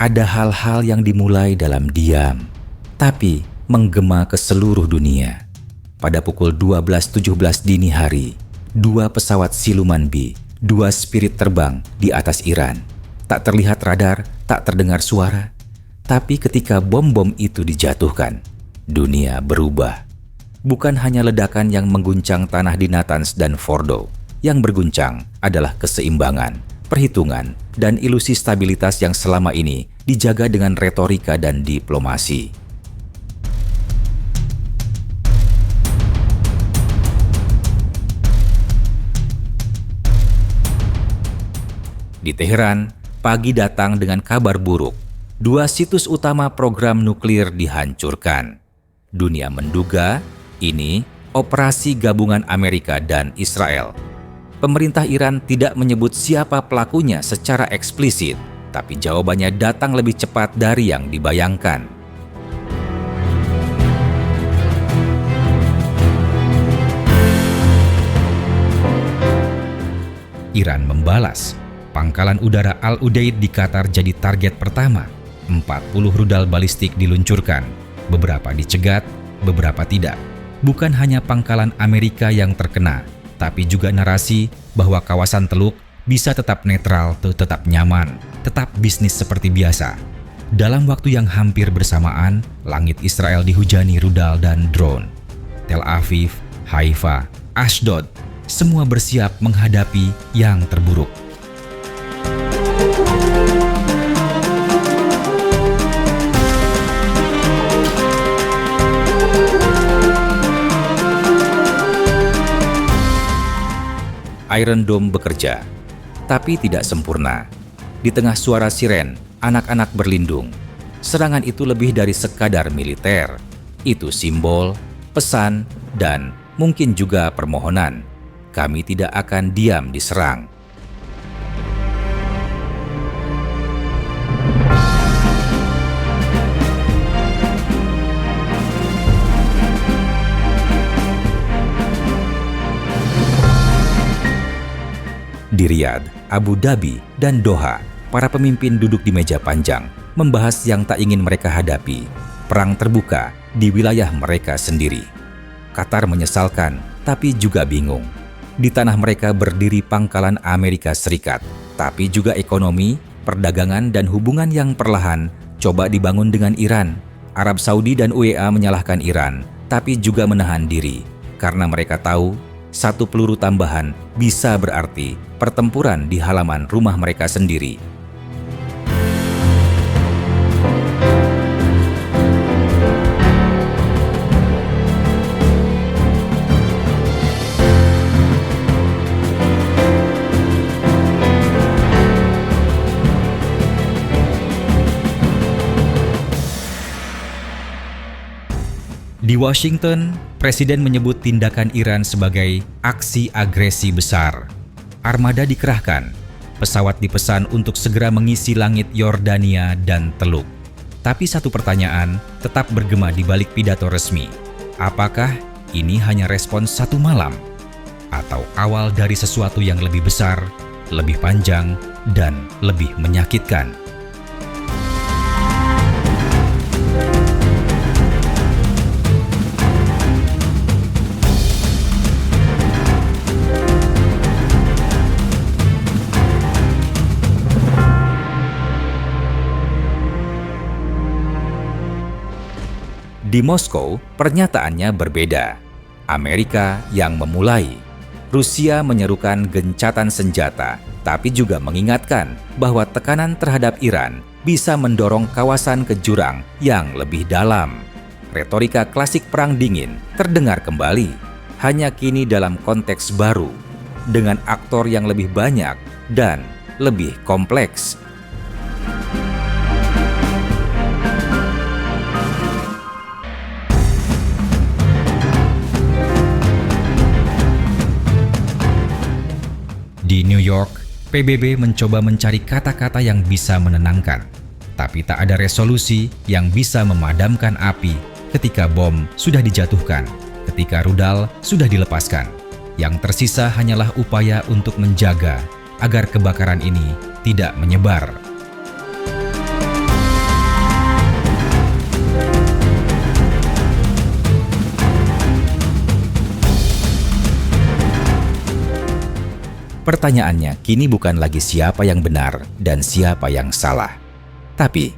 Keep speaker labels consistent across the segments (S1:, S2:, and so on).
S1: Ada hal-hal yang dimulai dalam diam, tapi menggema ke seluruh dunia. Pada pukul 12.17 dini hari, 2 pesawat siluman B, 2 spirit terbang di atas Iran. Tak terlihat radar, tak terdengar suara. Tapi ketika bom-bom itu dijatuhkan, dunia berubah. Bukan hanya ledakan yang mengguncang tanah di Natanz dan Fordo. Yang berguncang adalah keseimbangan, perhitungan, dan ilusi stabilitas yang selama ini dijaga dengan retorika dan diplomasi. Di Teheran, pagi datang dengan kabar buruk. 2 situs utama program nuklir dihancurkan. Dunia menduga ini operasi gabungan Amerika dan Israel. Pemerintah Iran tidak menyebut siapa pelakunya secara eksplisit, tapi jawabannya datang lebih cepat dari yang dibayangkan. Iran membalas. Pangkalan udara Al-Udeid di Qatar jadi target pertama. 40 rudal balistik diluncurkan. Beberapa dicegat, beberapa tidak. Bukan hanya pangkalan Amerika yang terkena, tapi juga narasi bahwa kawasan Teluk bisa tetap netral, tetap nyaman, tetap bisnis seperti biasa. Dalam waktu yang hampir bersamaan, langit Israel dihujani rudal dan drone. Tel Aviv, Haifa, Ashdod, semua bersiap menghadapi yang terburuk. Iron Dome bekerja, tapi tidak sempurna. Di tengah suara siren, anak-anak berlindung. Serangan itu lebih dari sekadar militer. Itu simbol, pesan, dan mungkin juga permohonan. Kami tidak akan diam diserang. Di Riyadh, Abu Dhabi, dan Doha, para pemimpin duduk di meja panjang, membahas yang tak ingin mereka hadapi, perang terbuka di wilayah mereka sendiri. Qatar menyesalkan, tapi juga bingung. Di tanah mereka berdiri pangkalan Amerika Serikat, tapi juga ekonomi, perdagangan, dan hubungan yang perlahan coba dibangun dengan Iran. Arab Saudi dan UEA menyalahkan Iran, tapi juga menahan diri, karena mereka tahu 1 peluru tambahan bisa berarti pertempuran di halaman rumah mereka sendiri. Di Washington, Presiden menyebut tindakan Iran sebagai aksi agresi besar. Armada dikerahkan, pesawat dipesan untuk segera mengisi langit Yordania dan Teluk. Tapi satu pertanyaan tetap bergema di balik pidato resmi. Apakah ini hanya respons 1 malam? Atau awal dari sesuatu yang lebih besar, lebih panjang, dan lebih menyakitkan? Di Moskow, pernyataannya berbeda. Amerika yang memulai. Rusia menyerukan gencatan senjata, tapi juga mengingatkan bahwa tekanan terhadap Iran bisa mendorong kawasan ke jurang yang lebih dalam. Retorika klasik Perang Dingin terdengar kembali, hanya kini dalam konteks baru, dengan aktor yang lebih banyak dan lebih kompleks. Di New York, PBB mencoba mencari kata-kata yang bisa menenangkan, tapi tak ada resolusi yang bisa memadamkan api ketika bom sudah dijatuhkan, ketika rudal sudah dilepaskan. Yang tersisa hanyalah upaya untuk menjaga agar kebakaran ini tidak menyebar. Pertanyaannya kini bukan lagi siapa yang benar dan siapa yang salah. Tapi,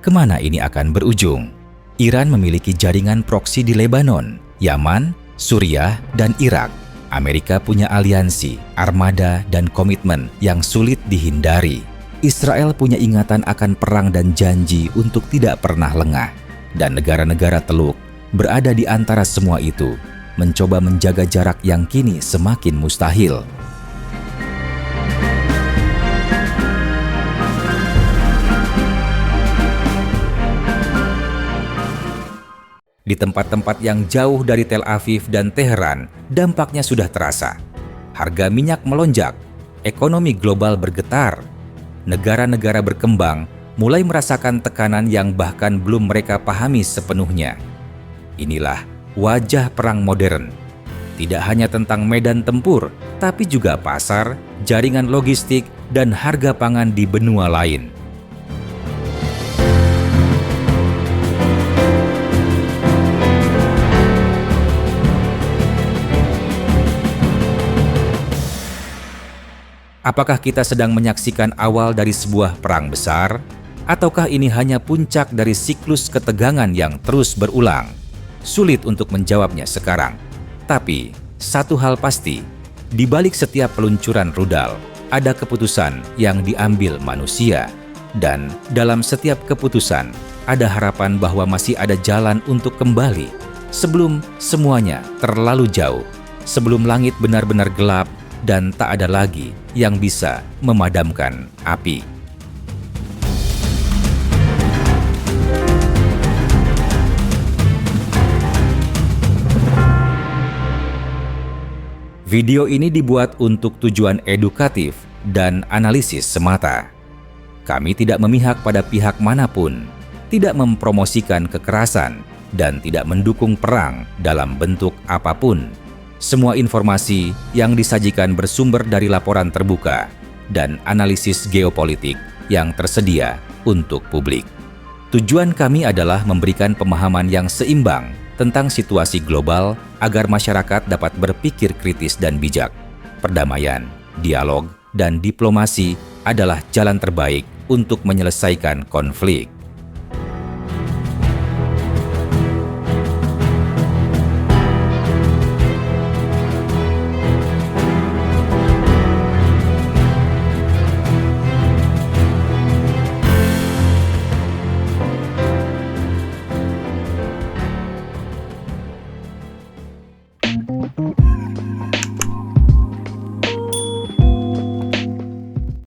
S1: kemana ini akan berujung? Iran memiliki jaringan proksi di Lebanon, Yaman, Suriah, dan Irak. Amerika punya aliansi, armada, dan komitmen yang sulit dihindari. Israel punya ingatan akan perang dan janji untuk tidak pernah lengah. Dan negara-negara Teluk berada di antara semua itu, mencoba menjaga jarak yang kini semakin mustahil. Di tempat-tempat yang jauh dari Tel Aviv dan Teheran, dampaknya sudah terasa. Harga minyak melonjak, ekonomi global bergetar. Negara-negara berkembang mulai merasakan tekanan yang bahkan belum mereka pahami sepenuhnya. Inilah wajah perang modern. Tidak hanya tentang medan tempur, tapi juga pasar, jaringan logistik, dan harga pangan di benua lain. Apakah kita sedang menyaksikan awal dari sebuah perang besar? Ataukah ini hanya puncak dari siklus ketegangan yang terus berulang? Sulit untuk menjawabnya sekarang. Tapi, satu hal pasti, di balik setiap peluncuran rudal, ada keputusan yang diambil manusia. Dan dalam setiap keputusan, ada harapan bahwa masih ada jalan untuk kembali. Sebelum semuanya terlalu jauh, sebelum langit benar-benar gelap, dan tak ada lagi yang bisa memadamkan api. Video ini dibuat untuk tujuan edukatif dan analisis semata. Kami tidak memihak pada pihak manapun, tidak mempromosikan kekerasan, dan tidak mendukung perang dalam bentuk apapun. Semua informasi yang disajikan bersumber dari laporan terbuka dan analisis geopolitik yang tersedia untuk publik. Tujuan kami adalah memberikan pemahaman yang seimbang tentang situasi global agar masyarakat dapat berpikir kritis dan bijak. Perdamaian, dialog, dan diplomasi adalah jalan terbaik untuk menyelesaikan konflik.